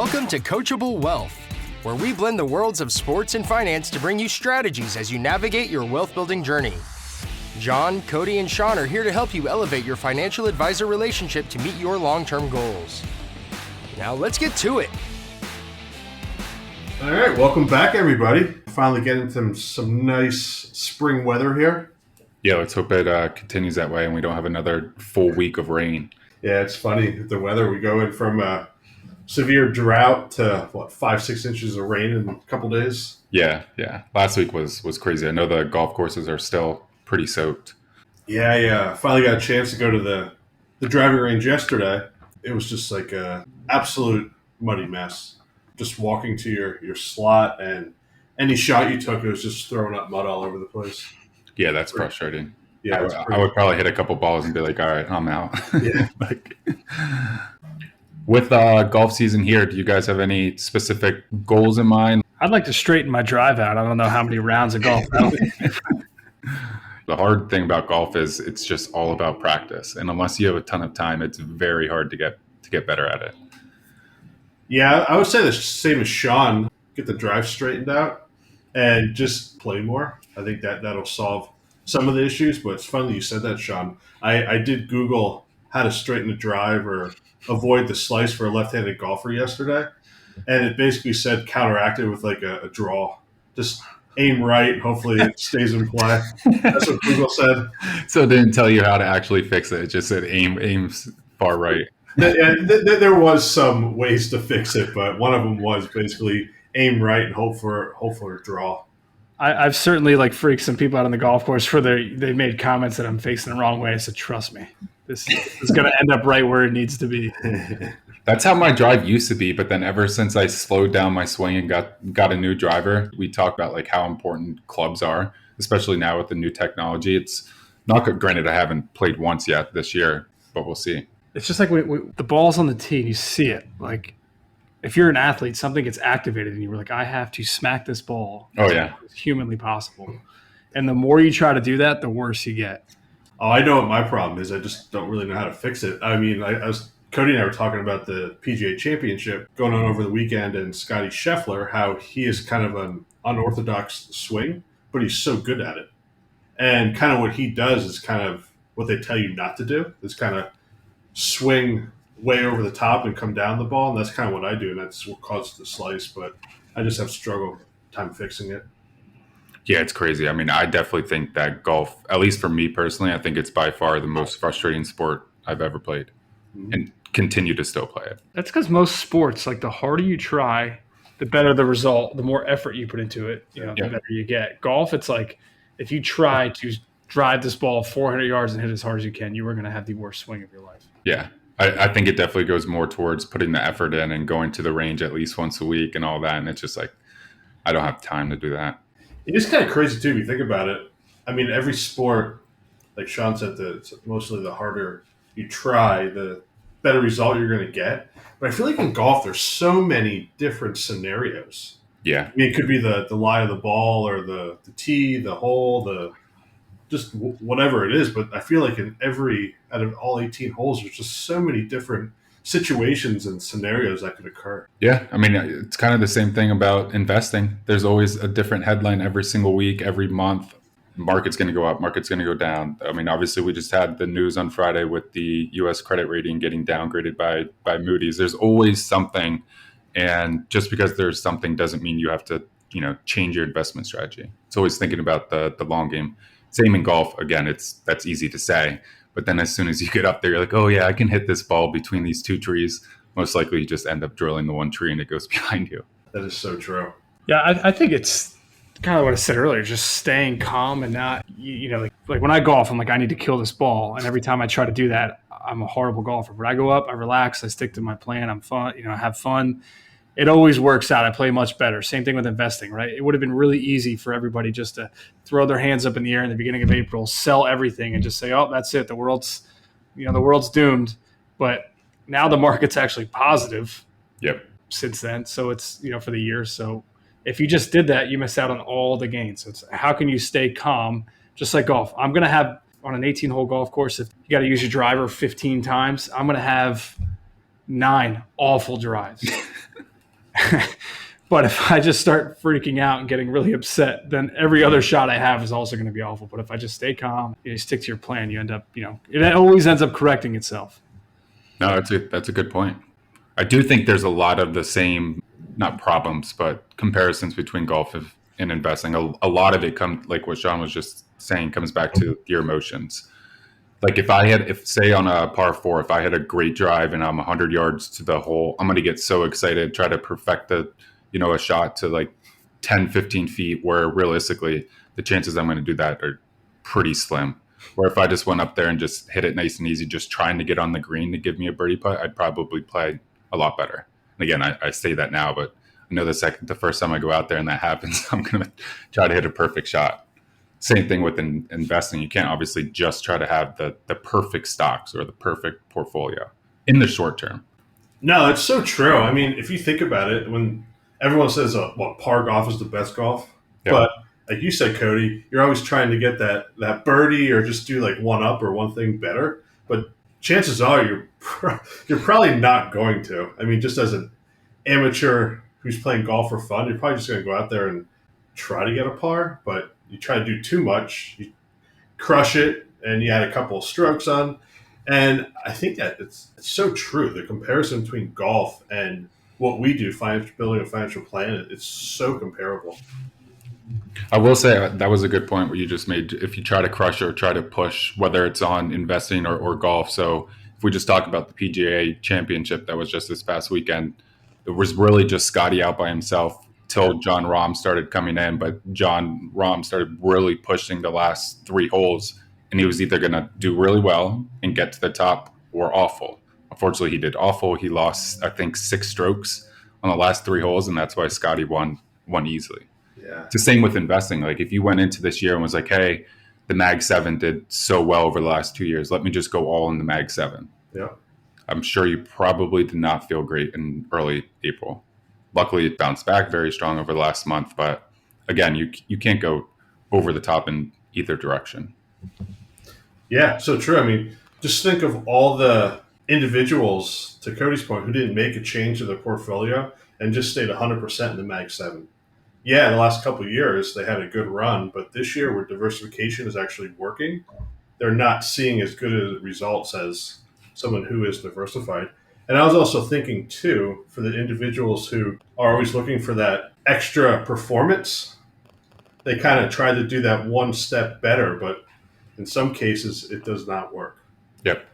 Welcome to Coachable Wealth, where we blend the worlds of sports and finance to bring you strategies as you navigate your wealth building journey. John, Cody, and Sean are here to help you elevate your financial advisor relationship to meet your long-term goals. Now let's get to it. All right, welcome back, everybody. Finally getting some nice spring weather here. Yeah, let's hope it continues that way and we don't have another full week of rain. Yeah, it's funny, the weather. We go in from a severe drought to, 5-6 inches of rain in a couple days? Yeah. Last week was crazy. I know the golf courses are still pretty soaked. Yeah. Finally got a chance to go to the driving range yesterday. It was just like a absolute muddy mess. Just walking to your slot, and any shot you took, it was just throwing up mud all over the place. Yeah, that's frustrating. Yeah, I would probably hit a couple balls and be like, all right, I'm out. Yeah. With golf season here, do you guys have any specific goals in mind? I'd like to straighten my drive out. I don't know how many rounds of golf. The hard thing about golf is it's just all about practice. And unless you have a ton of time, it's very hard to get better at it. Yeah, I would say the same as Sean. Get the drive straightened out and just play more. I think that'll solve some of the issues, but it's funny you said that, Sean. I did Google how to straighten a drive or avoid the slice for a left-handed golfer yesterday, and it basically said counteract it with like a draw. Just aim right, hopefully it stays in play. That's what Google said. So it didn't tell you how to actually fix it. It just said aim far right. There was some ways to fix it, but one of them was basically aim right and hope for a draw. I've certainly freaked some people out on the golf course where they made comments that I'm facing the wrong way. I said, trust me, this is going to end up right where it needs to be. That's how my drive used to be. But then ever since I slowed down my swing and got a new driver, we talked about how important clubs are, especially now with the new technology. It's not good. Granted, I haven't played once yet this year, but we'll see. It's just like the ball's on the tee and you see it. If you're an athlete, something gets activated and you were like, I have to smack this ball. Oh, yeah. It's humanly possible. And the more you try to do that, the worse you get. Oh, I know what my problem is. I just don't really know how to fix it. I mean, Cody and I were talking about the PGA Championship going on over the weekend, and Scotty Scheffler, how he is kind of an unorthodox swing, but he's so good at it. And kind of what he does is kind of what they tell you not to do, is kind of swing way over the top and come down the ball, and that's kind of what I do, and that's what causes the slice, but I just have struggle time fixing it. Yeah, it's crazy. I mean, I definitely think that golf, at least for me personally, I think it's by far the most frustrating sport I've ever played, and continue to still play it. That's because most sports, the harder you try, the better the result, the more effort you put into it, the better you get. Golf, it's if you try to drive this ball 400 yards and hit as hard as you can, you are going to have the worst swing of your life. Yeah. I think it definitely goes more towards putting the effort in and going to the range at least once a week and all that. And it's just I don't have time to do that. It is kind of crazy, too, if you think about it. I mean, every sport, like Sean said, mostly the harder you try, the better result you're going to get. But I feel like in golf, there's so many different scenarios. Yeah. I mean, it could be the lie of the ball or the tee, the hole, just whatever it is, but I feel like out of all 18 holes, there's just so many different situations and scenarios that could occur. Yeah, I mean, it's kind of the same thing about investing. There's always a different headline every single week, every month. Market's going to go up, market's going to go down. I mean, obviously, we just had the news on Friday with the U.S. credit rating getting downgraded by Moody's. There's always something, and just because there's something doesn't mean you have to, change your investment strategy. It's always thinking about the long game. Same in golf. Again, that's easy to say. But then as soon as you get up there, you're like, oh, yeah, I can hit this ball between these two trees. Most likely you just end up drilling the one tree and it goes behind you. That is so true. Yeah, I think it's kind of what I said earlier, just staying calm and not, like when I golf, I'm like, I need to kill this ball. And every time I try to do that, I'm a horrible golfer. But I go up, I relax, I stick to my plan, I'm fun, I have fun. It always works out. I play much better. Same thing with investing, right? It would have been really easy for everybody just to throw their hands up in the air in the beginning of April, sell everything, and just say, "Oh, that's it. The world's doomed." But now the market's actually positive. Yep. Since then, so it's for the year. So if you just did that, you miss out on all the gains. So it's how can you stay calm? Just like golf, I'm gonna have on an 18-hole golf course. If you got to use your driver 15 times, I'm gonna have 9 awful drives. But if I just start freaking out and getting really upset, then every other shot I have is also going to be awful. But if I just stay calm, you stick to your plan, you end up, it always ends up correcting itself. No, that's a good point. I do think there's a lot of the same, not problems, but comparisons between golf and investing. A lot of it comes, like what Sean was just saying, comes back to your emotions. Like if say on a par 4, if I had a great drive and I'm 100 yards to the hole, I'm going to get so excited, try to perfect a shot to like 10, 15 feet, where realistically the chances I'm going to do that are pretty slim. Or if I just went up there and just hit it nice and easy, just trying to get on the green to give me a birdie putt, I'd probably play a lot better. And again, I say that now, but I know the first time I go out there and that happens, I'm going to try to hit a perfect shot. Same thing with investing. You can't obviously just try to have the perfect stocks or the perfect portfolio in the short term. No, it's so true. I mean, if you think about it, when everyone says, par golf is the best golf, Yeah. But like you said, Cody, you're always trying to get that birdie or just do like one up or one thing better. But chances are you're probably not going to. I mean, just as an amateur who's playing golf for fun, you're probably just going to go out there and try to get a par. But you try to do too much, you crush it, and you add a couple of strokes on. And I think that it's so true. The comparison between golf and what we do, building a financial plan, it's so comparable. I will say that was a good point what you just made. If you try to crush or try to push, whether it's on investing or golf. So if we just talk about the PGA Championship that was just this past weekend, it was really just Scotty out by himself till John Rahm started coming in. But John Rahm started really pushing the last 3 holes, and he was either going to do really well and get to the top or awful. Unfortunately, he did awful. He lost, I think, 6 strokes on the last 3 holes, and that's why Scotty won easily. Yeah. It's the same with investing. Like if you went into this year and was like, hey, the Mag 7 did so well over the last 2 years, let me just go all in the Mag 7. Yeah. I'm sure you probably did not feel great in early April. Luckily, it bounced back very strong over the last month. But again, you can't go over the top in either direction. Yeah, so true. I mean, just think of all the individuals, to Cody's point, who didn't make a change to their portfolio and just stayed 100% in the Mag 7. Yeah, the last couple of years, they had a good run, but this year where diversification is actually working, they're not seeing as good a results as someone who is diversified. And I was also thinking, too, for the individuals who are always looking for that extra performance, they kind of try to do that one step better, but in some cases, it does not work. Yep.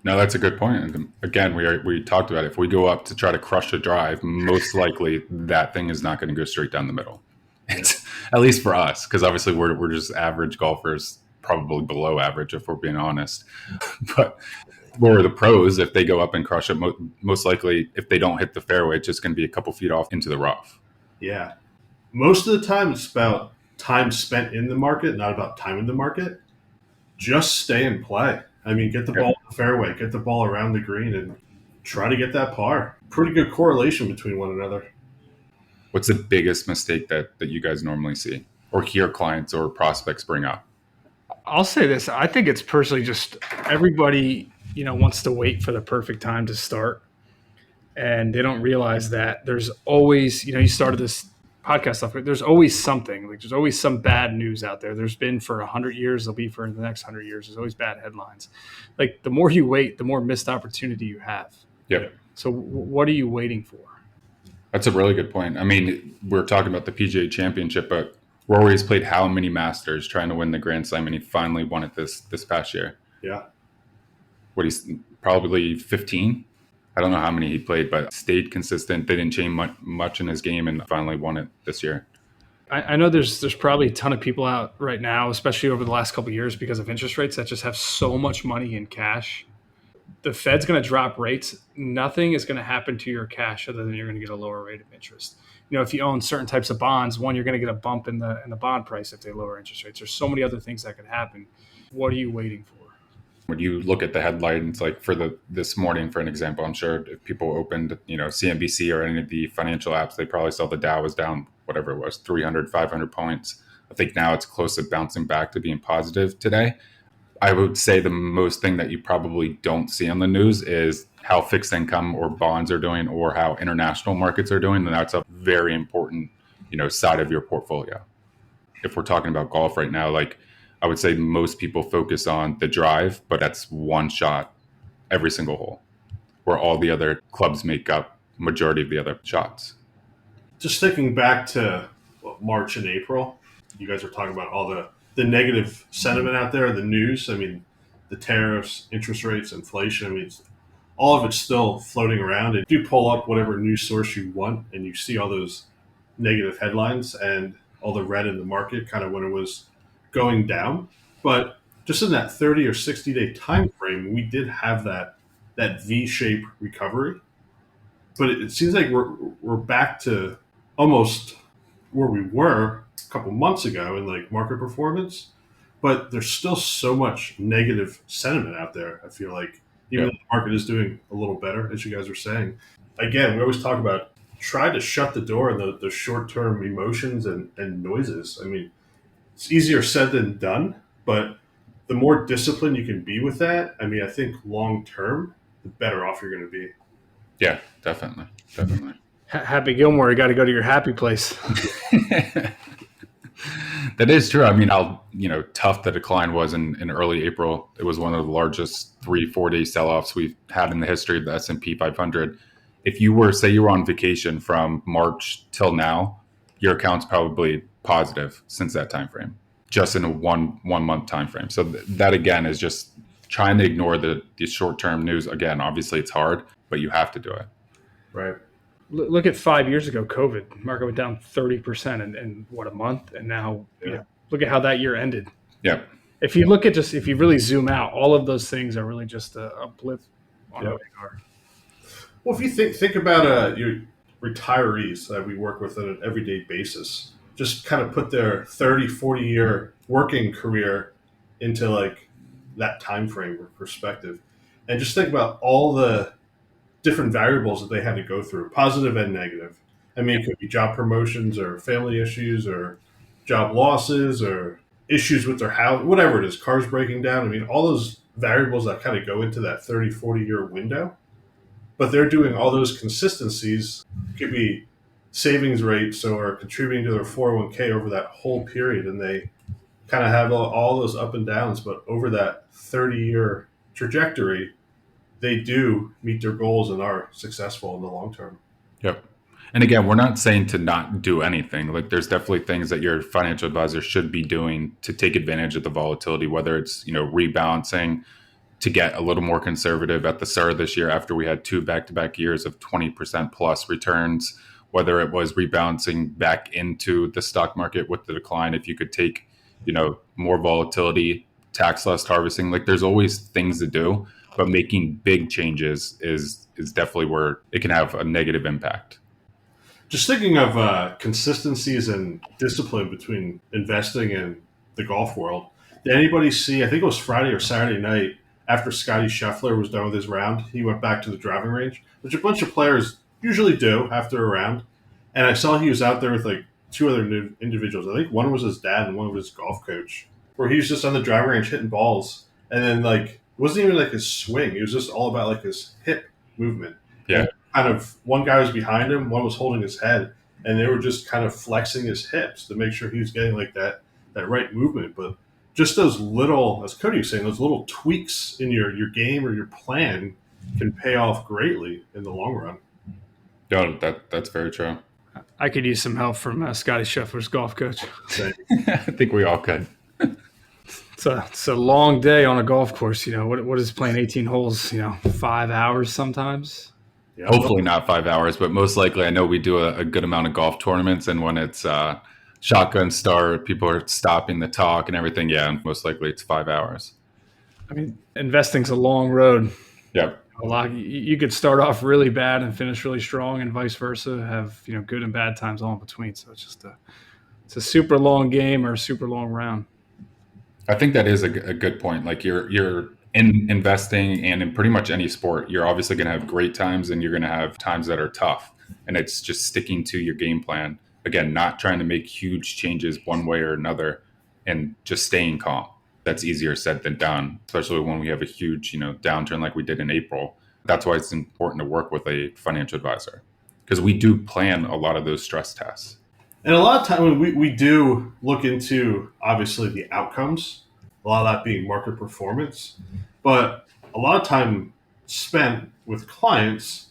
No, that's a good point. And again, we talked about it. If we go up to try to crush a drive, most likely that thing is not going to go straight down the middle. It's, at least for us, because obviously we're just average golfers, probably below average if we're being honest. But for the pros, if they go up and crush it, most likely if they don't hit the fairway, it's just going to be a couple feet off into the rough. Yeah. Most of the time, it's about time spent in the market, not about time in the market. Just stay and play. I mean, get the ball in the fairway, get the ball around the green, and try to get that par. Pretty good correlation between one another. What's the biggest mistake that you guys normally see or hear clients or prospects bring up? I'll say this. I think it's personally just everybody, wants to wait for the perfect time to start. And they don't realize that there's always, you started this podcast stuff, but there's always something. Like there's always some bad news out there. There's been for 100 years. There'll be for the next 100 years. There's always bad headlines. Like the more you wait, the more missed opportunity you have. Yep. So what are you waiting for? That's a really good point. I mean, we're talking about the PGA Championship, but Rory's played how many Masters trying to win the Grand Slam, and he finally won it this past year. Yeah. He's probably 15. I don't know how many he played, but stayed consistent. They didn't change much in his game and finally won it this year. I know there's probably a ton of people out right now, especially over the last couple of years because of interest rates, that just have so much money in cash. The Fed's going to drop rates. Nothing is going to happen to your cash other than you're going to get a lower rate of interest. If you own certain types of bonds, one, you're going to get a bump in the bond price if they lower interest rates. There's so many other things that could happen. What are you waiting for? When you look at the headlines, like for this morning, for an example, I'm sure if people opened, CNBC or any of the financial apps, they probably saw the Dow was down, whatever it was, 300, 500 points. I think now it's close to bouncing back to being positive today. I would say the most thing that you probably don't see on the news is how fixed income or bonds are doing or how international markets are doing. And that's a very important, side of your portfolio. If we're talking about golf right now, like I would say most people focus on the drive, but that's one shot every single hole, where all the other clubs make up majority of the other shots. Just thinking back to March and April, you guys are talking about all the negative sentiment out there, the news. I mean, the tariffs, interest rates, inflation. I mean, all of it's still floating around. And you pull up whatever news source you want, and you see all those negative headlines and all the red in the market kind of when it was going down. But just in that 30 or 60 day time frame, we did have that V-shaped recovery. But it seems like we're back to almost where we were a couple months ago in like market performance, but there's still so much negative sentiment out there. I feel like even though the market is doing a little better, as you guys were saying. Again, we always talk about try to shut the door on the short-term emotions and noises. I mean, it's easier said than done, but the more disciplined you can be with that, I mean, I think long-term, the better off you're going to be. Yeah, definitely. Happy Gilmore, you got to go to your happy place. That is true. I mean, tough the decline was in early April. It was one of the largest 3-4 day sell-offs we've had in the history of the S&P 500. If you were, say you were on vacation from March till now, your account's probably positive since that time frame, just in a one month time frame. So that again is just trying to ignore the short-term news. Again, obviously it's hard, but you have to do it. Right. Look at 5 years ago, COVID. Market went down 30% in what, a month? And now, look at how that year ended. Yeah. If you look at if you really zoom out, all of those things are really just a blip on the radar. Well, if you think about your retirees that we work with on an everyday basis, just kind of put their 30, 40-year working career into like that time frame or perspective, and just think about all the different variables that they had to go through, positive and negative. I mean, it could be job promotions or family issues or job losses or issues with their house, whatever it is, cars breaking down. I mean, all those variables that kind of go into that 30, 40-year window. But they're doing all those consistencies. It could be savings rates or contributing to their 401k over that whole period. And they kind of have all those up and downs. But over that 30-year trajectory, they do meet their goals and are successful in the long term. Yep. And again, we're not saying to not do anything. Like there's definitely things that your financial advisor should be doing to take advantage of the volatility, whether it's, rebalancing to get a little more conservative at the start of this year after we had 2 back-to-back years of 20% plus returns, whether it was rebalancing back into the stock market with the decline. If you could take, more volatility, tax loss harvesting, like there's always things to do, but making big changes is definitely where it can have a negative impact. Just thinking of consistencies and discipline between investing and the golf world, did anybody see, I think it was Friday or Saturday night, after Scotty Scheffler was done with his round, he went back to the driving range, which a bunch of players usually do after a round. And I saw he was out there with like 2 other new individuals. I think one was his dad and one was his golf coach, where he was just on the driving range hitting balls. And then like, it wasn't even like his swing. It was just all about like his hip movement. Yeah. And kind of one guy was behind him, one was holding his head, and they were just kind of flexing his hips to make sure he was getting like that right movement. But just those little, as Cody was saying, those little tweaks in your game or your plan can pay off greatly in the long run. No, that's very true. I could use some help from Scotty Scheffler's golf coach. I think we all could. It's a long day on a golf course. What is playing 18 holes? 5 hours sometimes. Yeah. Hopefully not 5 hours, but most likely I know we do a good amount of golf tournaments, and when it's shotgun start, people are stopping the talk and everything. Yeah, and most likely it's 5 hours. I mean, investing's a long road. Yep. You could start off really bad and finish really strong, and vice versa. Have good and bad times all in between. So it's a super long game or a super long round. I think that is a good point. Like you're in investing and in pretty much any sport, you're obviously going to have great times and you're going to have times that are tough. And it's just sticking to your game plan. Again, not trying to make huge changes one way or another and just staying calm. that's easier said than done, especially when we have a huge, downturn like we did in April. That's why it's important to work with a financial advisor, because we do plan a lot of those stress tests. And a lot of time we do look into, obviously, the outcomes, a lot of that being market performance. But a lot of time spent with clients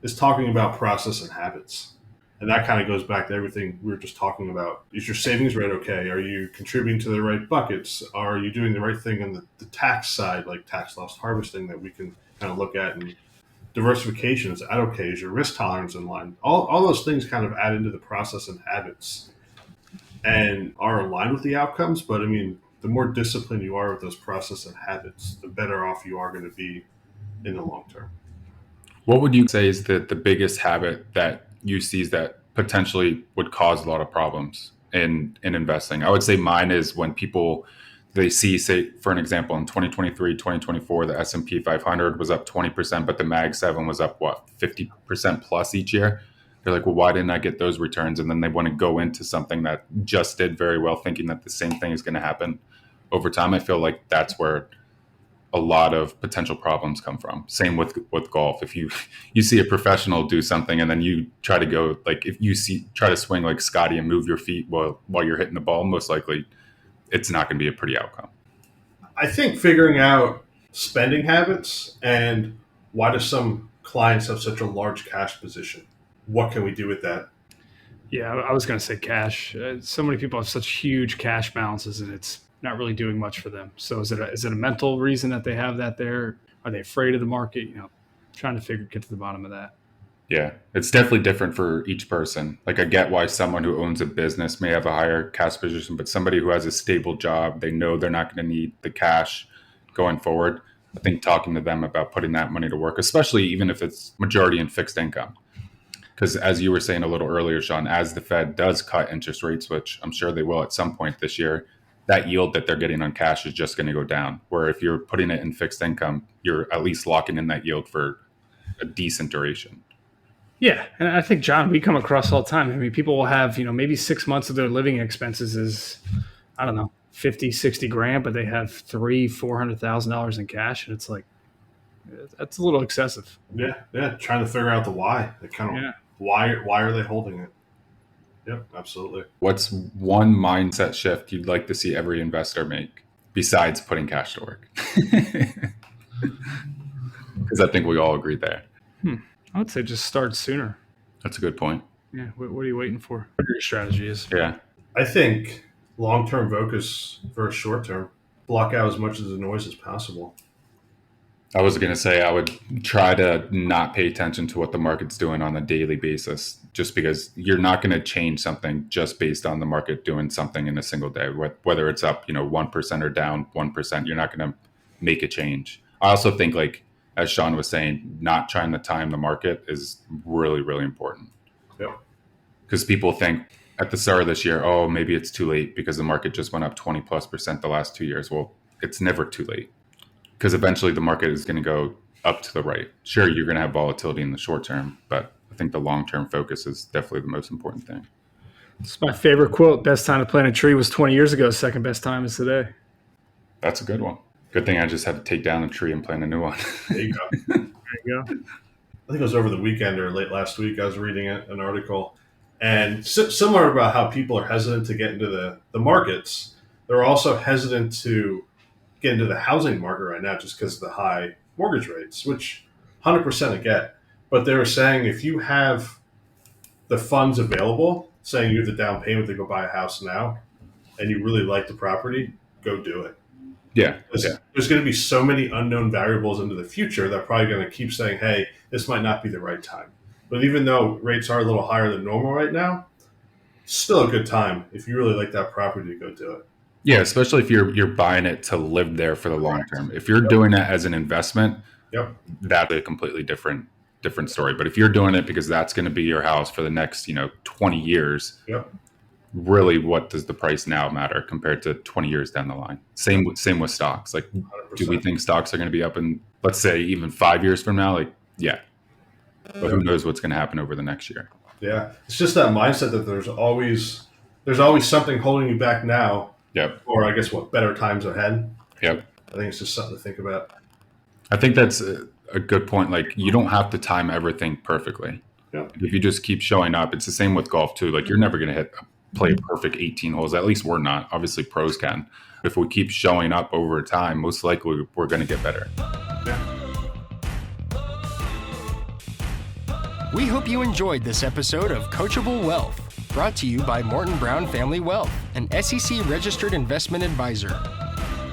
is talking about process and habits. And that kind of goes back to everything we were just talking about. Is your savings rate okay? Are you contributing to the right buckets? Are you doing the right thing on the tax side, like tax loss harvesting that we can kind of look at, and diversification? Is that okay? Is your risk tolerance in line? All those things kind of add into the process and habits and are aligned with the outcomes. But I mean, the more disciplined you are with those process and habits, the better off you are going to be in the long term. What would you say is the biggest habit that you see that potentially would cause a lot of problems in investing? I would say mine is when people, they see, say, for an example, in 2023, 2024, the S&P 500 was up 20%, but the Mag 7 was up, 50% plus each year? They're like, well, why didn't I get those returns? And then they want to go into something that just did very well, thinking that the same thing is going to happen over time. I feel like that's where a lot of potential problems come from. Same with golf. If you see a professional do something and then you try to go, like, if you try to swing like Scotty and move your feet while you're hitting the ball, most likely it's not going to be a pretty outcome. I think figuring out spending habits and why do some clients have such a large cash position? What can we do with that? Yeah, I was going to say cash. So many people have such huge cash balances, and it's not really doing much for them. So is it a mental reason that they have that there? Are they afraid of the market? Trying to get to the bottom of that. Yeah, it's definitely different for each person. Like, I get why someone who owns a business may have a higher cash position, but somebody who has a stable job, they know they're not going to need the cash going forward. I think talking to them about putting that money to work, especially even if it's majority in fixed income. Because as you were saying a little earlier, Sean, as the Fed does cut interest rates, which I'm sure they will at some point this year, that yield that they're getting on cash is just going to go down. Where if you're putting it in fixed income, you're at least locking in that yield for a decent duration. Yeah. And I think, John, we come across all the time. I mean, people will have, maybe 6 months of their living expenses is, I don't know, 50, 60 grand, but they have $300,000-$400,000 in cash. And it's like, that's a little excessive. Yeah. Trying to figure out the why. Why are they holding it? Yep, absolutely. What's one mindset shift you'd like to see every investor make besides putting cash to work? Because I think we all agree there. I would say just start sooner. That's a good point. Yeah. What are you waiting for? What your strategy is? Yeah. I think long-term focus versus short-term. Block out as much of the noise as possible. I was going to say I would try to not pay attention to what the market's doing on a daily basis, just because you're not going to change something just based on the market doing something in a single day. Whether it's up, 1% or down 1%, you're not going to make a change. I also think, like, as Sean was saying, not trying to time the market is really, really important. Yeah. Because people think at the start of this year, oh, maybe it's too late because the market just went up 20+% the last 2 years. Well, it's never too late. Because eventually the market is going to go up to the right. Sure, you're going to have volatility in the short term, but I think the long-term focus is definitely the most important thing. It's my favorite quote. Best time to plant a tree was 20 years ago. Second best time is today. That's a good one. Good thing I just had to take down a tree and plant a new one. There you go. There you go. I think it was over the weekend or late last week. I was reading an article, and similar about how people are hesitant to get into the markets. They're also hesitant to get into the housing market right now just because of the high mortgage rates, which 100% I get. But they were saying if you have the funds available, saying you have the down payment to go buy a house now, and you really like the property, go do it. Yeah. There's going to be so many unknown variables into the future that are probably going to keep saying, hey, this might not be the right time. But even though rates are a little higher than normal right now, still a good time if you really like that property to go do it. Yeah, especially if you're buying it to live there for the long term. If you're doing it as an investment, that's a completely different story. But if you're doing it because that's going to be your house for the next 20 years, really, what does the price now matter compared to 20 years down the line? Same with stocks. Like, 100%. Do we think stocks are going to be up in, let's say, even 5 years from now? Like, yeah. But who knows what's going to happen over the next year? Yeah, it's just that mindset that there's always something holding you back now. Yep. Or I guess better times ahead. I think it's just something to think about. I think that's a good point. Like, you don't have to time everything perfectly. Yeah. If you just keep showing up, it's the same with golf too. Like, you're never going to play a perfect 18 holes. At least we're not. Obviously pros can. If we keep showing up over time, most likely we're going to get better. Yeah. We hope you enjoyed this episode of Coachable Wealth, brought to you by Morton Brown Family Wealth, an SEC-registered investment advisor.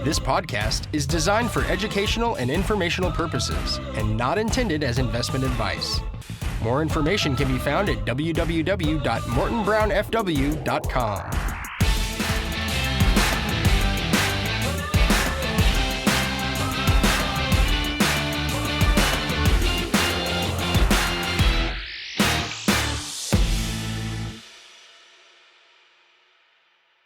This podcast is designed for educational and informational purposes and not intended as investment advice. More information can be found at www.mortonbrownfw.com.